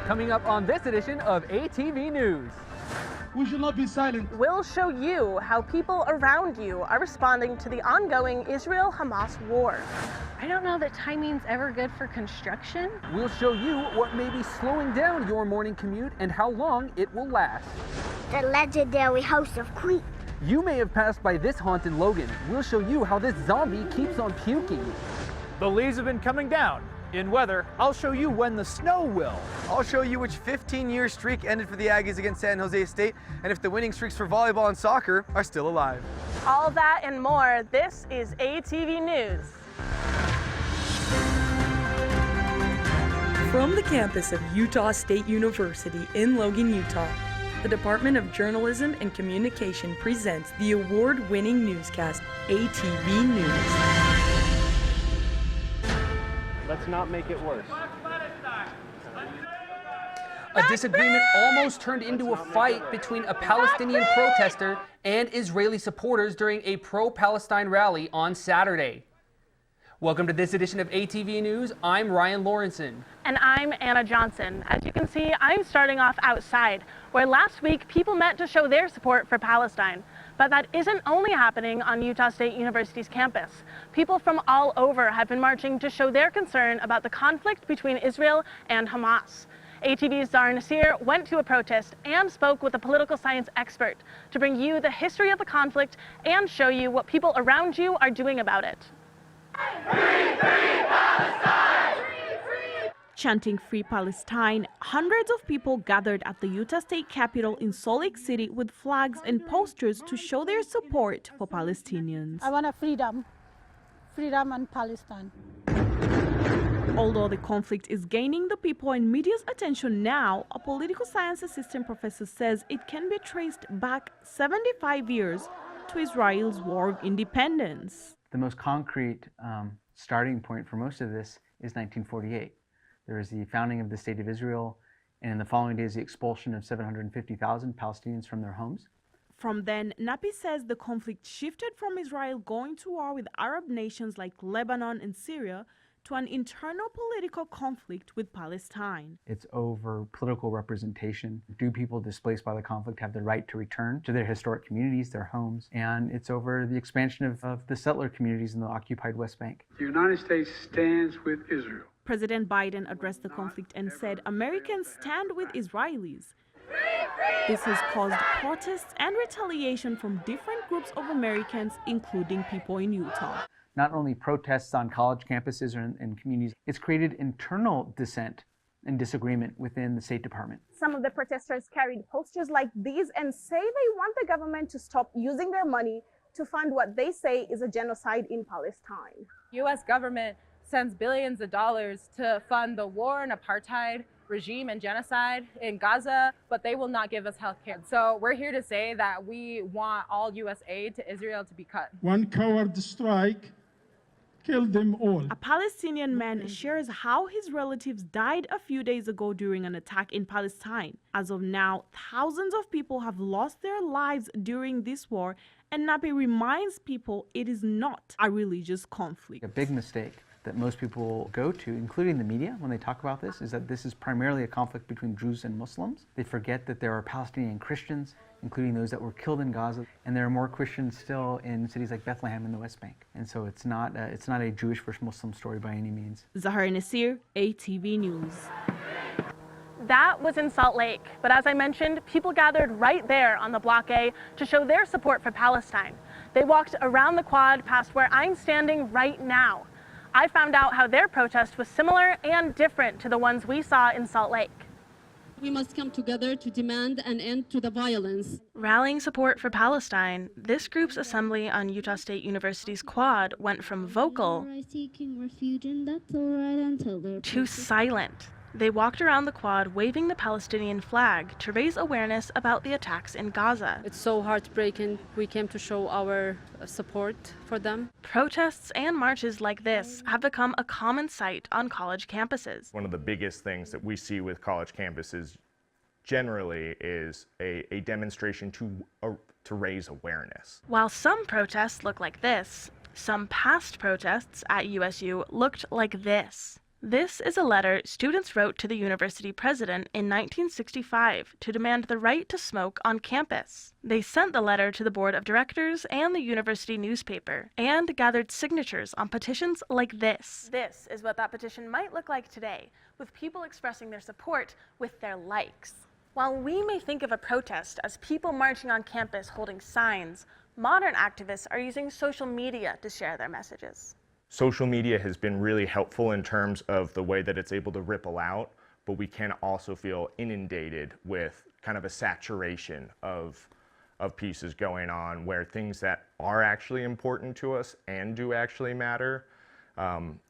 Coming up on this edition of ATV News. We should not be silent. We'll show you how people around you are responding to the ongoing Israel-Hamas war. I don't know that timing's ever good for construction. We'll show you what may be slowing down your morning commute and how long it will last. The legendary House of Creep. You may have passed by this haunted Logan. We'll show you how this zombie keeps on puking. The leaves have been coming down. In weather, I'll show you when the snow will. I'll show you which 15-year streak ended for the Aggies against San Jose State and if the winning streaks for volleyball and soccer are still alive. All that and more, this is ATV News. From the campus of Utah State University in Logan, Utah, the Department of Journalism and Communication presents the award-winning newscast, ATV News. Let's not make it worse. A disagreement almost turned into a fight between a Palestinian protester and Israeli supporters during a pro-Palestine rally on Saturday. Welcome to this edition of ATV News. I'm Ryan Lawrenson. And I'm Anna Johnson. As you can see, I'm starting off outside, where last week people met to show their support for Palestine. But that isn't only happening on Utah State University's campus. People from all over have been marching to show their concern about the conflict between Israel and Hamas. ATV's Zara Nasir went to a protest and spoke with a political science expert to bring you the history of the conflict and show you what people around you are doing about it. Free Palestine! Chanting Free Palestine, hundreds of people gathered at the Utah State Capitol in Salt Lake City with flags and posters to show their support for Palestinians. I want a freedom and Palestine. Although the conflict is gaining the people and media's attention now, a political science assistant professor says it can be traced back 75 years to Israel's War of Independence. The most concrete starting point for most of this is 1948. There was the founding of the State of Israel, and in the following days, the expulsion of 750,000 Palestinians from their homes. From then, Napi says the conflict shifted from Israel going to war with Arab nations like Lebanon and Syria to an internal political conflict with Palestine. It's over political representation. Do people displaced by the conflict have the right to return to their historic communities, their homes? And it's over the expansion of the settler communities in the occupied West Bank. The United States stands with Israel. President Biden addressed the conflict and said Americans stand with Israelis. This has caused protests and retaliation from different groups of Americans, including people in Utah. Not only protests on college campuses or in communities, it's created internal dissent and disagreement within the State Department. Some of the protesters carried posters like these and say they want the government to stop using their money to fund what they say is a genocide in Palestine. U.S. government sends billions of dollars to fund the war and apartheid regime and genocide in Gaza, but they will not give us health care. So we're here to say that we want all U.S. aid to Israel to be cut. One coward strike killed them all. A Palestinian man shares how his relatives died a few days ago during an attack in Palestine. As of now, thousands of people have lost their lives during this war, and Napi reminds people it is not a religious conflict. A big mistake that most people go to, including the media, when they talk about this, is that this is primarily a conflict between Jews and Muslims. They forget that there are Palestinian Christians, including those that were killed in Gaza, and there are more Christians still in cities like Bethlehem in the West Bank. And so it's not a Jewish versus Muslim story by any means. Zahra Nasir, ATV News. That was in Salt Lake, but as I mentioned, people gathered right there on the Block A to show their support for Palestine. They walked around the quad past where I'm standing right now. I found out how their protest was similar and different to the ones we saw in Salt Lake. We must come together to demand an end to the violence. Rallying support for Palestine, this group's assembly on Utah State University's quad went from vocal to silent. They walked around the quad waving the Palestinian flag to raise awareness about the attacks in Gaza. It's so heartbreaking. We came to show our support for them. Protests and marches like this have become a common sight on college campuses. One of the biggest things that we see with college campuses generally is a demonstration to raise awareness. While some protests look like this, some past protests at USU looked like this. This is a letter students wrote to the university president in 1965 to demand the right to smoke on campus. They sent the letter to the board of directors and the university newspaper and gathered signatures on petitions like this. This is what that petition might look like today, with people expressing their support with their likes. While we may think of a protest as people marching on campus holding signs, modern activists are using social media to share their messages. Social media has been really helpful in terms of the way that it's able to ripple out, but we can also feel inundated with kind of a saturation of pieces going on where things that are actually important to us and do actually matter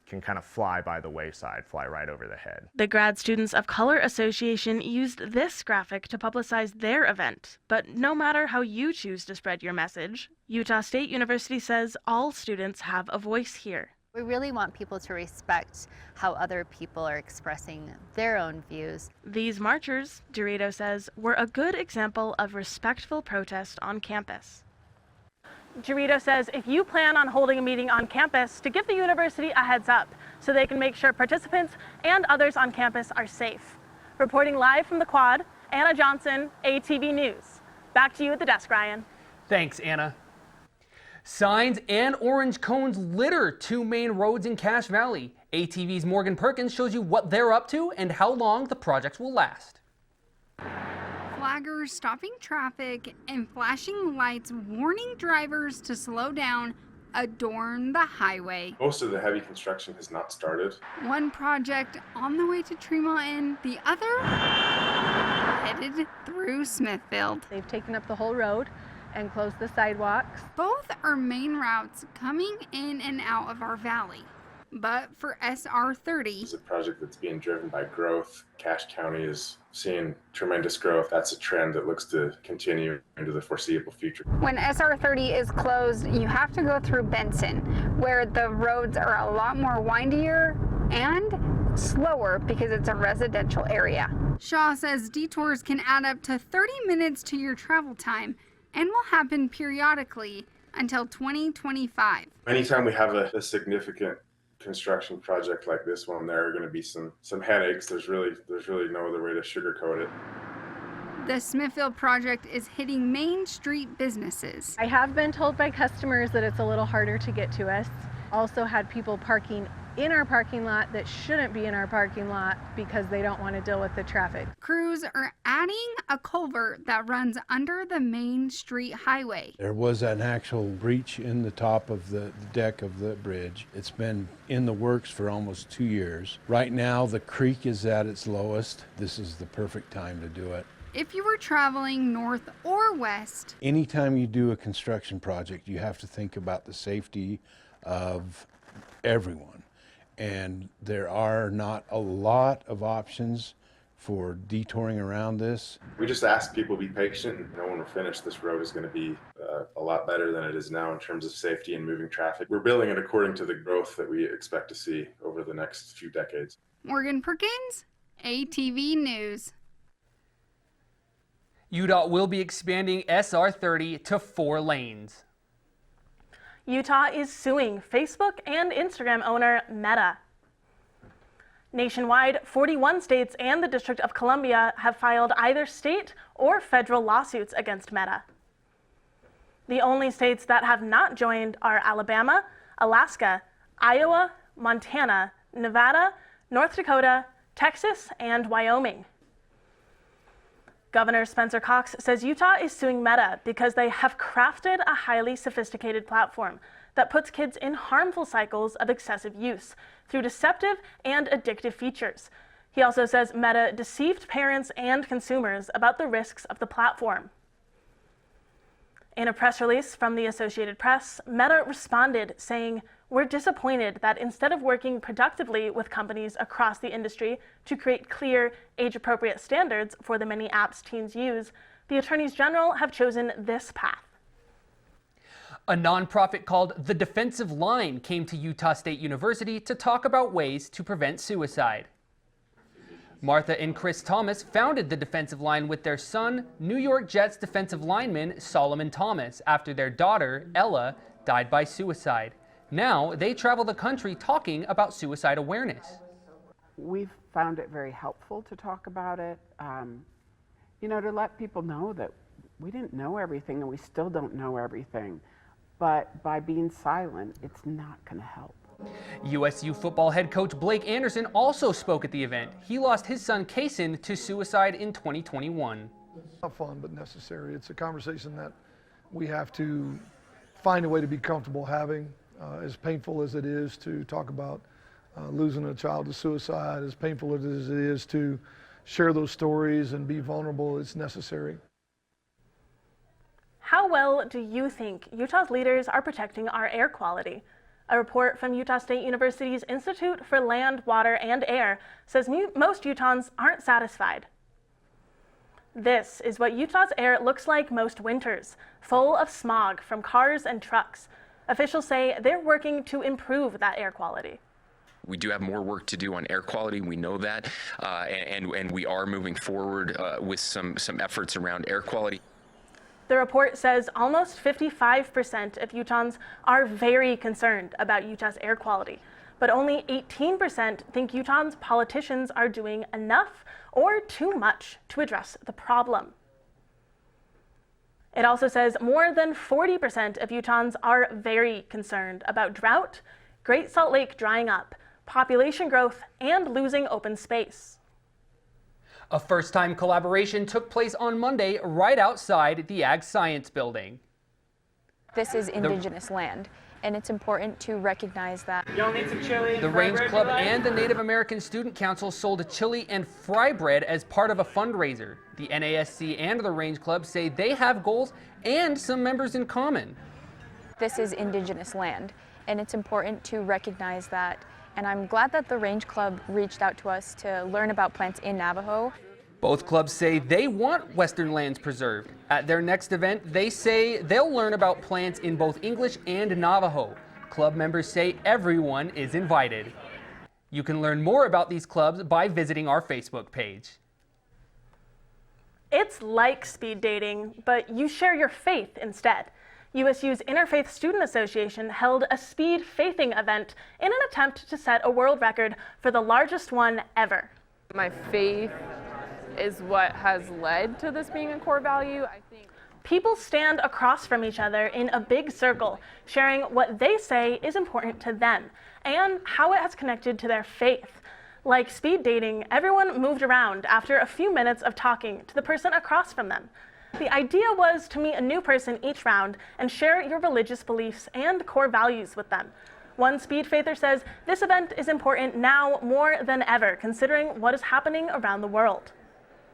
can kind of fly by the wayside, fly right over the head. The Grad Students of Color Association used this graphic to publicize their event. But no matter how you choose to spread your message, Utah State University says all students have a voice here. We really want people to respect how other people are expressing their own views. These marchers, Dorito says, were a good example of respectful protest on campus. Dorito says if you plan on holding a meeting on campus, to give the university a heads up so they can make sure participants and others on campus are safe. Reporting live from the Quad, Anna Johnson, ATV News. Back to you at the desk, Ryan. Thanks, Anna. Signs and orange cones litter two main roads in Cache Valley. ATV's Morgan Perkins shows you what they're up to and how long the projects will last. Flaggers stopping traffic and flashing lights warning drivers to slow down adorn the highway. Most of the heavy construction has not started. One project on the way to Tree Mountain, the other headed through Smithfield. They've taken up the whole road and closed the sidewalks. Both are main routes coming in and out of our valley. But for SR30, it's a project that's being driven by growth. Cache County is seeing tremendous growth. That's a trend that looks to continue into the foreseeable future. When SR30 is closed, you have to go through Benson, where the roads are a lot more windier and slower because it's a residential area. Shaw says detours can add up to 30 minutes to your travel time and will happen periodically until 2025. Anytime we have a significant construction project like this one, there are going to be some headaches. There's really no other way to sugarcoat it. The Smithfield project is hitting Main Street businesses. I have been told by customers that it's a little harder to get to us. Also had people parking in our parking lot that shouldn't be in our parking lot because they don't want to deal with the traffic. Crews are adding a culvert that runs under the Main Street highway. There was an actual breach in the top of the deck of the bridge. It's been in the works for almost 2 years. Right now the creek is at its lowest. This is the perfect time to do it. If you were traveling north or west, anytime you do a construction project, you have to think about the safety of everyone. And there are not a lot of options for detouring around this. We just ask people to be patient and know when we're finished, this road is going to be a lot better than it is now in terms of safety and moving traffic. We're building it according to the growth that we expect to see over the next few decades. Morgan Perkins, ATV News. UDOT will be expanding SR30 to 4 lanes. Utah is suing Facebook and Instagram owner Meta. Nationwide, 41 states and the District of Columbia have filed either state or federal lawsuits against Meta. The only states that have not joined are Alabama, Alaska, Iowa, Montana, Nevada, North Dakota, Texas, and Wyoming. Governor Spencer Cox says Utah is suing Meta because they have crafted a highly sophisticated platform that puts kids in harmful cycles of excessive use through deceptive and addictive features. He also says Meta deceived parents and consumers about the risks of the platform. In a press release from the Associated Press, Meta responded saying, "We're disappointed that instead of working productively with companies across the industry to create clear, age-appropriate standards for the many apps teens use, the attorneys general have chosen this path." A nonprofit called The Defensive Line came to Utah State University to talk about ways to prevent suicide. Martha and Chris Thomas founded the Defensive Line with their son, New York Jets defensive lineman Solomon Thomas, after their daughter, Ella, died by suicide. Now they travel the country talking about suicide awareness. we've found it very helpful to talk about it, to let people know that we didn't know everything and we still don't know everything. But by being silent, it's not going to help. USU football head coach Blake Anderson also spoke at the event. He lost his son Kason to suicide in 2021. Not fun, but necessary. It's a conversation that we have to find a way to be comfortable having. As painful as it is to talk about losing a child to suicide, as painful as it is to share those stories and be vulnerable, it's necessary. How well do you think Utah's leaders are protecting our air quality? A report from Utah State University's Institute for Land, Water, and Air says most Utahns aren't satisfied. This is what Utah's air looks like most winters, full of smog from cars and trucks. Officials say they're working to improve that air quality. We do have more work to do on air quality. We know that, and we are moving forward with some efforts around air quality. The report says almost 55% of Utahns are very concerned about Utah's air quality, but only 18% think Utah's politicians are doing enough or too much to address the problem. It also says more than 40% of Utahns are very concerned about drought, Great Salt Lake drying up, population growth, and losing open space. A first-time collaboration took place on Monday right outside the Ag Science Building. This is Indigenous land, and it's important to recognize that. Y'all need some chili. The Range Club and the Native American Student Council sold chili and fry bread as part of a fundraiser. The NASC and the Range Club say they have goals and some members in common. This is Indigenous land, and it's important to recognize that. And I'm glad that the Range Club reached out to us to learn about plants in Navajo. Both clubs say they want Western lands preserved. At their next event, they say they'll learn about plants in both English and Navajo. Club members say everyone is invited. You can learn more about these clubs by visiting our Facebook page. It's like speed dating, but you share your faith instead. USU's Interfaith Student Association held a speed faithing event in an attempt to set a world record for the largest one ever. My faith is what has led to this being a core value. I think people stand across from each other in a big circle, sharing what they say is important to them and how it has connected to their faith. Like speed dating, everyone moved around after a few minutes of talking to the person across from them. The idea was to meet a new person each round and share your religious beliefs and core values with them. One speed faither says this event is important now more than ever, considering what is happening around the world.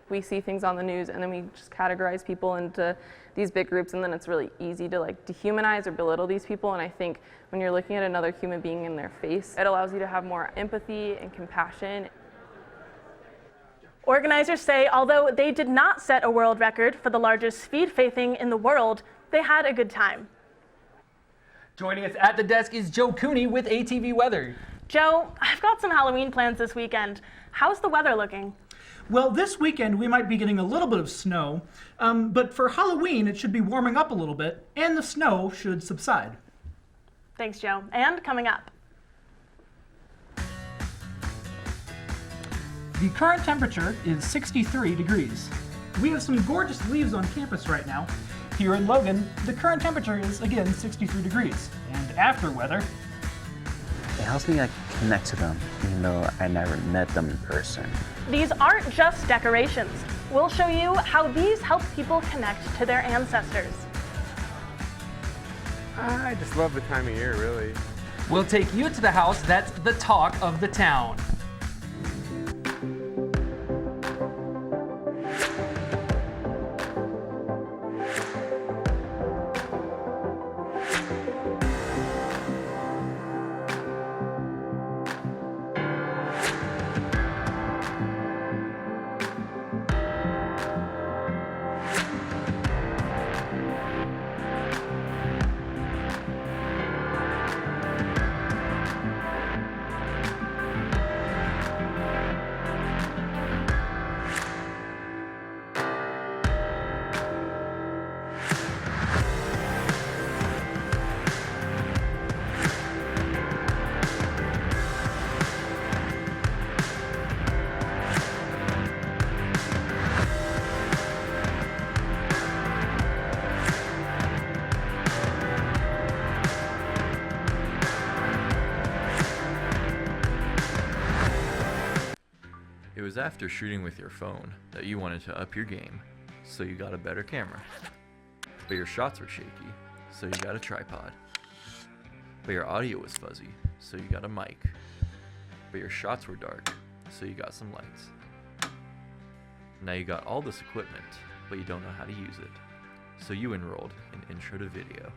we see things on the news and then we just categorize people into these big groups, and then it's really easy to like dehumanize or belittle these people. And I think when you're looking at another human being in their face, it allows you to have more empathy and compassion. Organizers say although they did not set a world record for the largest speed faithing in the world, they had a good time. Joining us at the desk is Joe Cooney with ATV Weather. Joe, I've got some Halloween plans this weekend. How's the weather looking? Well, this weekend we might be getting a little bit of snow, but for Halloween it should be warming up a little bit and the snow should subside. Thanks, Joe. And coming up. The current temperature is 63 degrees. We have some gorgeous leaves on campus right now. Here in Logan, the current temperature is again 63 degrees. And after weather, it helps me connect to them, even though I never met them in person. These aren't just decorations. We'll show you how these help people connect to their ancestors. I just love the time of year, really. We'll take you to the house that's the talk of the town. It was after shooting with your phone that you wanted to up your game, so you got a better camera. But your shots were shaky, so you got a tripod. But your audio was fuzzy, so you got a mic. But your shots were dark, so you got some lights. Now you got all this equipment, but you don't know how to use it. So you enrolled in Intro to Video.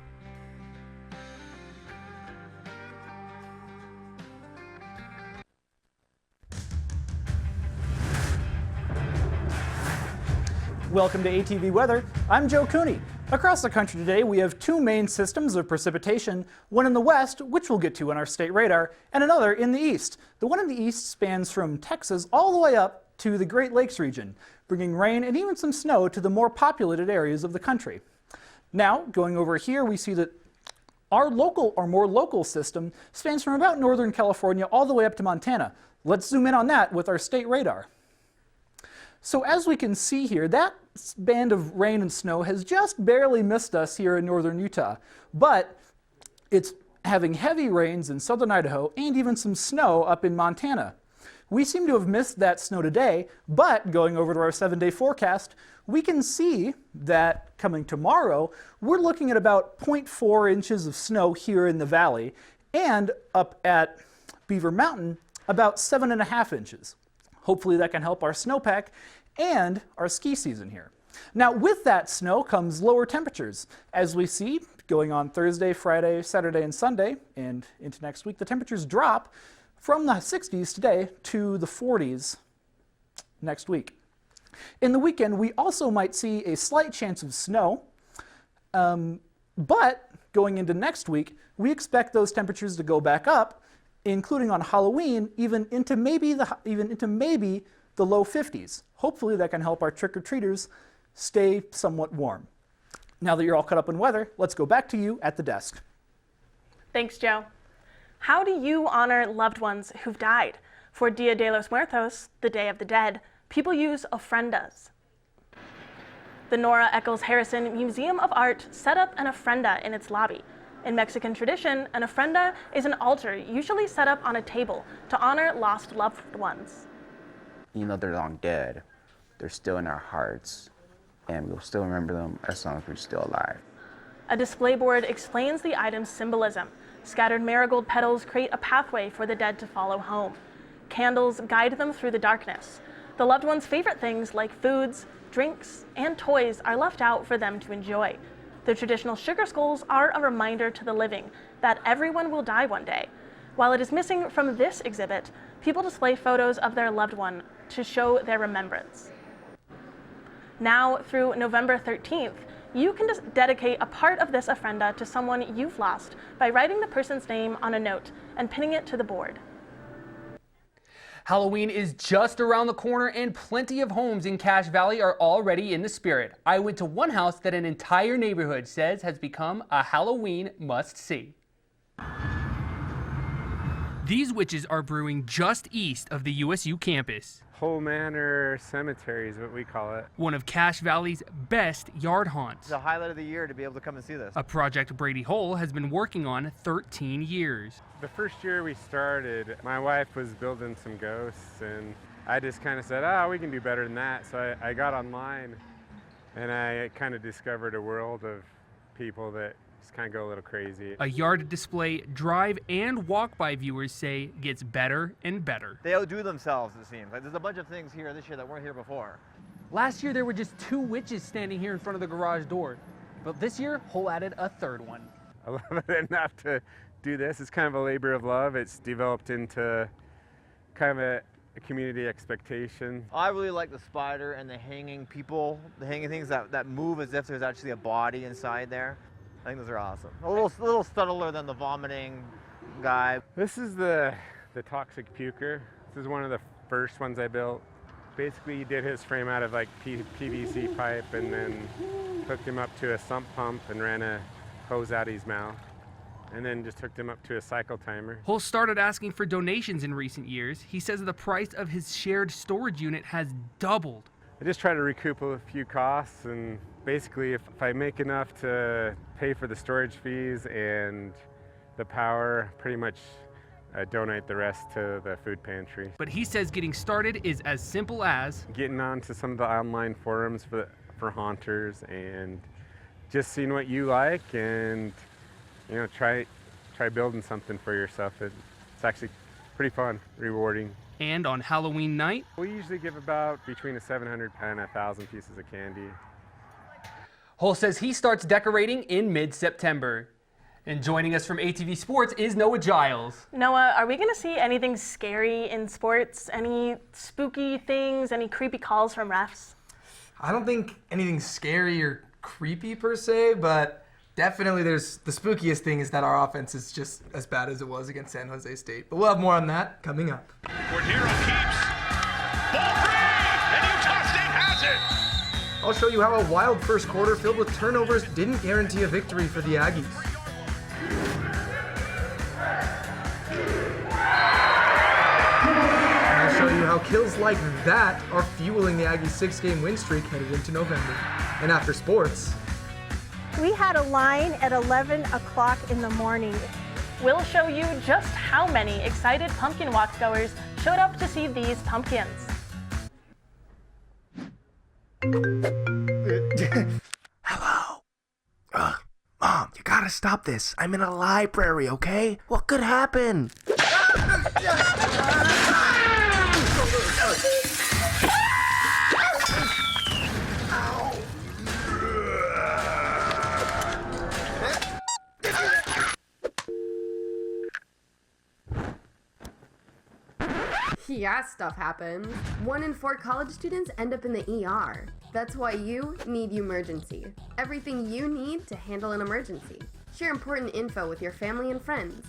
Welcome to ATV Weather. I'm Joe Cooney. Across the country today, we have two main systems of precipitation, one in the west, which we'll get to on our state radar, and another in the east. The one in the east spans from Texas all the way up to the Great Lakes region, bringing rain and even some snow to the more populated areas of the country. Now, going over here, we see that our more local system spans from about northern California all the way up to Montana. Let's zoom in on that with our state radar. So as we can see here, that band of rain and snow has just barely missed us here in northern Utah, but it's having heavy rains in southern Idaho and even some snow up in Montana. We seem to have missed that snow today, but going over to our 7-day forecast, we can see that coming tomorrow, we're looking at about 0.4 inches of snow here in the valley, and up at Beaver Mountain, about 7.5 inches. Hopefully that can help our snowpack and our ski season here. Now with that snow comes lower temperatures. As we see going on Thursday, Friday, Saturday, and Sunday, and into next week, the temperatures drop from the 60s today to the 40s next week. In the weekend, we also might see a slight chance of snow, but going into next week, we expect those temperatures to go back up, including on Halloween, even into maybe the low 50s. Hopefully that can help our trick-or-treaters stay somewhat warm. Now that you're all caught up in weather, let's go back to you at the desk. Thanks, Joe. How do you honor loved ones who've died? For Dia de los Muertos, the Day of the Dead, people use ofrendas. The Nora Eccles Harrison Museum of Art set up an ofrenda in its lobby. In Mexican tradition, an ofrenda is an altar usually set up on a table to honor lost loved ones. Even though they're long dead, they're still in our hearts, and we'll still remember them as long as we're still alive. A display board explains the item's symbolism. Scattered marigold petals create a pathway for the dead to follow home. Candles guide them through the darkness. The loved one's favorite things like foods, drinks, and toys are left out for them to enjoy. The traditional sugar skulls are a reminder to the living that everyone will die one day. While it is missing from this exhibit, people display photos of their loved one to show their remembrance. Now through November 13th, you can just dedicate a part of this ofrenda to someone you've lost by writing the person's name on a note and pinning it to the board. Halloween is just around the corner and plenty of homes in Cache Valley are already in the spirit. I went to one house that an entire neighborhood says has become a Halloween must-see. These witches are brewing just east of the USU campus. Whole Manor Cemetery is what we call it. One of Cache Valley's best yard haunts. It's the highlight of the year to be able to come and see this. A project Brady Hull has been working on 13 years. The first year we started, my wife was building some ghosts, and I just kind of said, we can do better than that. So I got online, and I kind of discovered a world of people that just kind of go a little crazy. A yard display drive and walk-by viewers say gets better and better. They outdo themselves, it seems. Like there's a bunch of things here this year that weren't here before. Last year there were just 2 witches standing here in front of the garage door, but this year Hull added a 3rd one. I love it enough to do this. It's kind of a labor of love. It's developed into kind of a community expectation. I really like the spider and the hanging people, the hanging things that move as if there's actually a body inside there. I think those are awesome. A little subtler than the vomiting guy. This is the toxic puker. This is one of the first ones I built. Basically, he did his frame out of like PVC pipe and then hooked him up to a sump pump and ran a hose out of his mouth. And then just hooked him up to a cycle timer. Hull started asking for donations in recent years. He says the price of his shared storage unit has doubled. I just try to recoup a few costs, and basically if I make enough to pay for the storage fees and the power, pretty much donate the rest to the food pantry. But he says getting started is as simple as getting onto some of the online forums for haunters and just seeing what you like and try building something for yourself. It's actually pretty fun, rewarding. And on Halloween night, we usually give about between 700 and 1,000 pieces of candy. Hull says he starts decorating in mid-September. And joining us from ATV Sports is Noah Giles. Noah, are we going to see anything scary in sports? Any spooky things? Any creepy calls from refs? I don't think anything scary or creepy per se, but definitely there's the spookiest thing is that our offense is just as bad as it was against San Jose State. But we'll have more on that coming up. Cordero keeps. Ball free, and Utah State has it. I'll show you how a wild first quarter filled with turnovers didn't guarantee a victory for the Aggies. I'll show you how kills like that are fueling the Aggies' 6-game win streak headed into November. And after sports, we had a line at 11 o'clock in the morning. We'll show you just how many excited pumpkin walk goers showed up to see these pumpkins. Hello? Mom, you gotta stop this. I'm in a library, okay? What could happen? Yeah, stuff happens. 1 in 4 college students end up in the ER. That's why you need Emergency. Everything you need to handle an emergency. Share important info with your family and friends.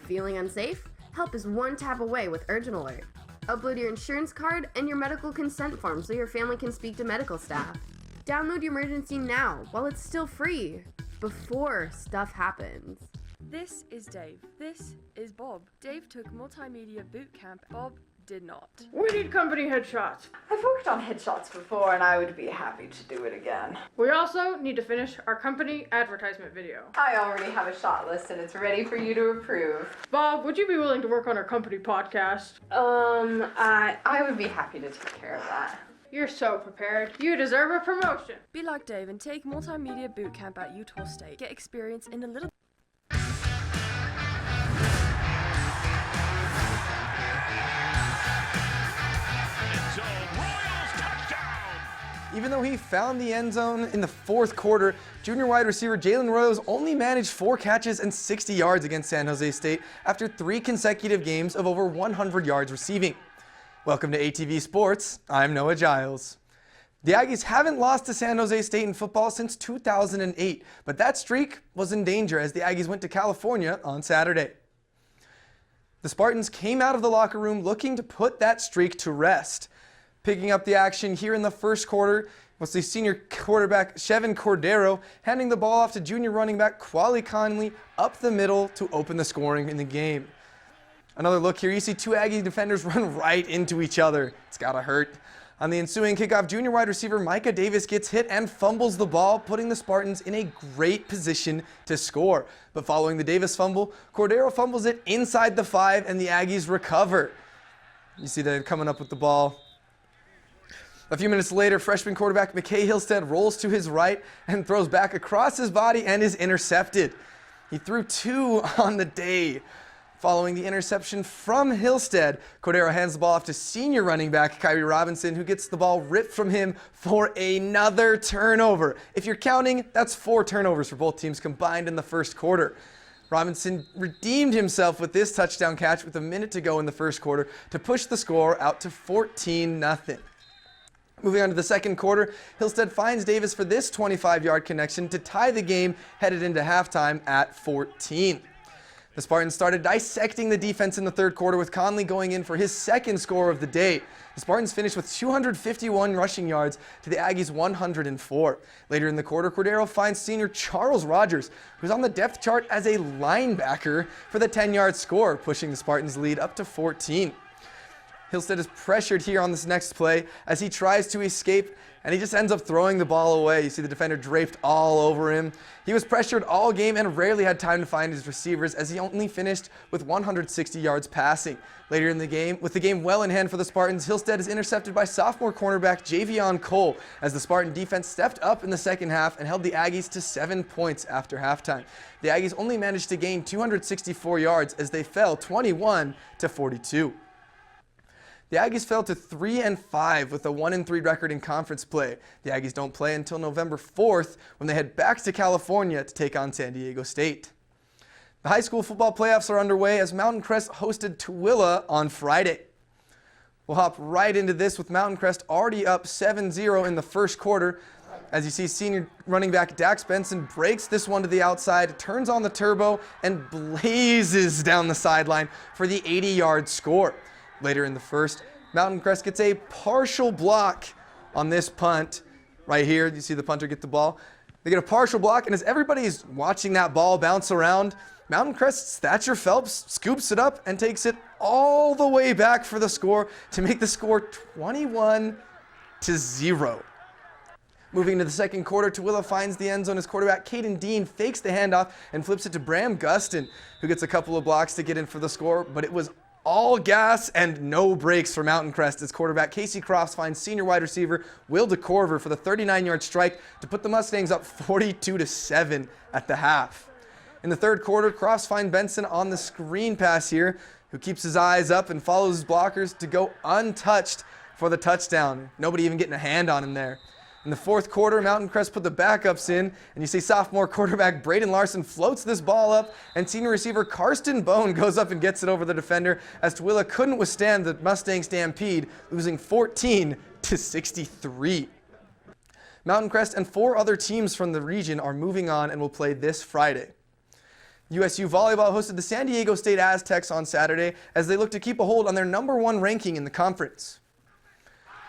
Feeling unsafe? Help is one tap away with Urgent Alert. Upload your insurance card and your medical consent form so your family can speak to medical staff. Download Emergency now while it's still free, before stuff happens. This is Dave. This is Bob. Dave took multimedia boot camp. Bob did not. We need company headshots. I've worked on headshots before and I would be happy to do it again. We also need to finish our company advertisement video. I already have a shot list and it's ready for you to approve. Bob, would you be willing to work on our company podcast? I would be happy to take care of that. You're so prepared. You deserve a promotion. Be like Dave and take multimedia boot camp at Utah State. Get experience in a little. even though he found the end zone in the fourth quarter, junior wide receiver Jalen Royals only managed 4 catches and 60 yards against San Jose State after 3 consecutive games of over 100 yards receiving. Welcome to ATV Sports. I'm Noah Giles. The Aggies haven't lost to San Jose State in football since 2008, but that streak was in danger as the Aggies went to California on Saturday. The Spartans came out of the locker room looking to put that streak to rest. Picking up the action here in the first quarter was the senior quarterback Chevin Cordero handing the ball off to junior running back Quali Conley up the middle to open the scoring in the game. Another look here, you see 2 Aggie defenders run right into each other. It's gotta hurt. On the ensuing kickoff, junior wide receiver Micah Davis gets hit and fumbles the ball, putting the Spartans in a great position to score. But following the Davis fumble, Cordero fumbles it inside the 5 and the Aggies recover. You see them coming up with the ball. A few minutes later, freshman quarterback McKay Hillstead rolls to his right and throws back across his body and is intercepted. He threw 2 on the day. Following the interception from Hillstead, Cordero hands the ball off to senior running back Kyrie Robinson, who gets the ball ripped from him for another turnover. If you're counting, that's 4 turnovers for both teams combined in the first quarter. Robinson redeemed himself with this touchdown catch with a minute to go in the first quarter to push the score out to 14-0. Moving on to the second quarter, Hillstead finds Davis for this 25-yard connection to tie the game headed into halftime at 14. The Spartans started dissecting the defense in the third quarter with Conley going in for his second score of the day. The Spartans finished with 251 rushing yards to the Aggies' 104. Later in the quarter, Cordero finds senior Charles Rogers, who's on the depth chart as a linebacker, for the 10-yard score, pushing the Spartans' lead up to 14. Hillstead is pressured here on this next play as he tries to escape, and he just ends up throwing the ball away. You see the defender draped all over him. He was pressured all game and rarely had time to find his receivers, as he only finished with 160 yards passing. Later in the game, with the game well in hand for the Spartans, Hillstead is intercepted by sophomore cornerback Javion Cole as the Spartan defense stepped up in the second half and held the Aggies to 7 points after halftime. The Aggies only managed to gain 264 yards as they fell 21-42. The Aggies fell to 3-5 with a 1-3 record in conference play. The Aggies don't play until November 4th when they head back to California to take on San Diego State. The high school football playoffs are underway as Mountain Crest hosted Tooele on Friday. We'll hop right into this with Mountain Crest already up 7-0 in the first quarter. As you see, senior running back Dax Benson breaks this one to the outside, turns on the turbo, and blazes down the sideline for the 80-yard score. Later in the first, Mountain Crest gets a partial block on this punt. Right here, you see the punter get the ball. They get a partial block, and as everybody's watching that ball bounce around, Mountain Crest's Thatcher Phelps scoops it up and takes it all the way back for the score to make the score 21-0. Moving into the second quarter, Tooele finds the end zone as quarterback Caden Dean fakes the handoff and flips it to Bram Gustin, who gets a couple of blocks to get in for the score, but it was all gas and no brakes for Mountain Crest as quarterback Casey Crofts finds senior wide receiver Will DeCorver for the 39-yard strike to put the Mustangs up 42-7 at the half. In the third quarter, Crofts finds Benson on the screen pass here, who keeps his eyes up and follows his blockers to go untouched for the touchdown. Nobody even getting a hand on him there. In the fourth quarter, Mountain Crest put the backups in, and you see sophomore quarterback Braden Larson floats this ball up, and senior receiver Karsten Bone goes up and gets it over the defender as Tooele couldn't withstand the Mustang stampede, losing 14-63. Mountain Crest and 4 other teams from the region are moving on and will play this Friday. USU Volleyball hosted the San Diego State Aztecs on Saturday as they look to keep a hold on their #1 ranking in the conference.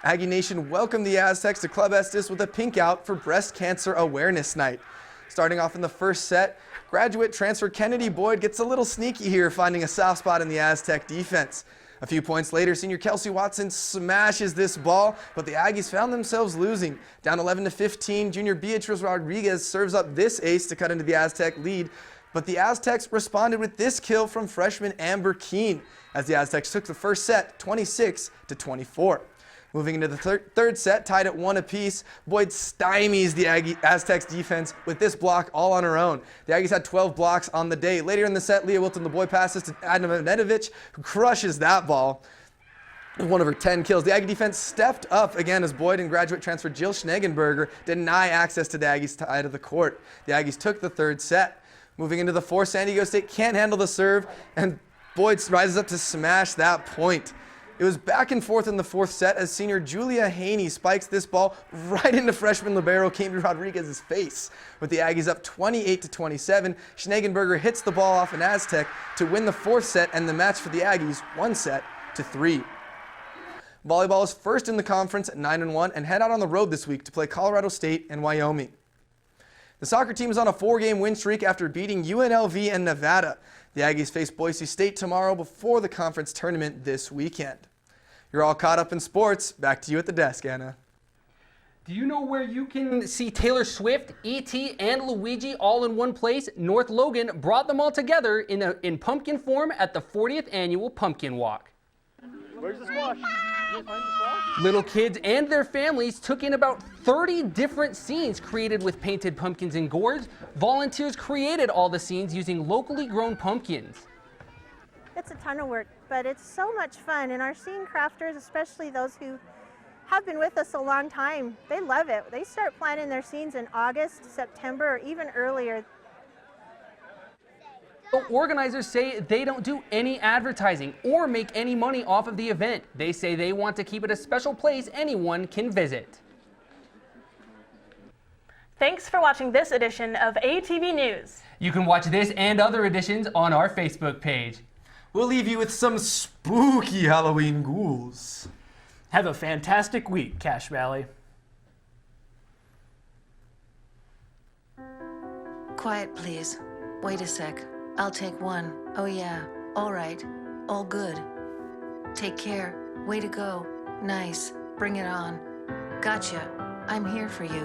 Aggie Nation welcomed the Aztecs to Club Estes with a pink out for Breast Cancer Awareness Night. Starting off in the first set, graduate transfer Kennedy Boyd gets a little sneaky here, finding a soft spot in the Aztec defense. A few points later, senior Kelsey Watson smashes this ball, but the Aggies found themselves losing. Down 11-15, junior Beatriz Rodriguez serves up this ace to cut into the Aztec lead, but the Aztecs responded with this kill from freshman Amber Keene, as the Aztecs took the first set 26-24. Moving into the third set, tied at 1 apiece, Boyd stymies the Aztecs defense with this block all on her own. The Aggies had 12 blocks on the day. Later in the set, Leah Wilton-LeBoy passes to Adna Venedovich, who crushes that ball. One of her 10 kills. The Aggie defense stepped up again as Boyd and graduate transfer Jill Schnegenberger deny access to the Aggies' side of the court. The Aggies took the third set. Moving into the fourth, San Diego State can't handle the serve, and Boyd rises up to smash that point. It was back and forth in the fourth set as senior Julia Haney spikes this ball right into freshman libero Cambry Rodriguez's face. With the Aggies up 28-27, Schnegenberger hits the ball off an Aztec to win the fourth set and the match for the Aggies 1-3. Volleyball is first in the conference at 9-1 and head out on the road this week to play Colorado State and Wyoming. The soccer team is on a 4-game win streak after beating UNLV and Nevada. The Aggies face Boise State tomorrow before the conference tournament this weekend. You're all caught up in sports. Back to you at the desk, Anna. Do you know where you can see Taylor Swift, E.T., and Luigi all in one place? North Logan brought them all together in pumpkin form at the 40th annual Pumpkin Walk. Where's the squash? Did you find the squash? Little kids and their families took in about 30 different scenes created with painted pumpkins and gourds. Volunteers created all the scenes using locally grown pumpkins. It's a ton of work, but it's so much fun, and our scene crafters, especially those who have been with us a long time, they love it. They start planning their scenes in August, September, or even earlier. The organizers say they don't do any advertising or make any money off of the event. They say they want to keep it a special place anyone can visit. Thanks for watching this edition of ATV News. You can watch this and other editions on our Facebook page. We'll leave you with some spooky Halloween ghouls. Have a fantastic week, Cache Valley. Quiet, please. Wait a sec. I'll take one. Oh yeah. All right. All good. Take care. Way to go. Nice. Bring it on. Gotcha. I'm here for you.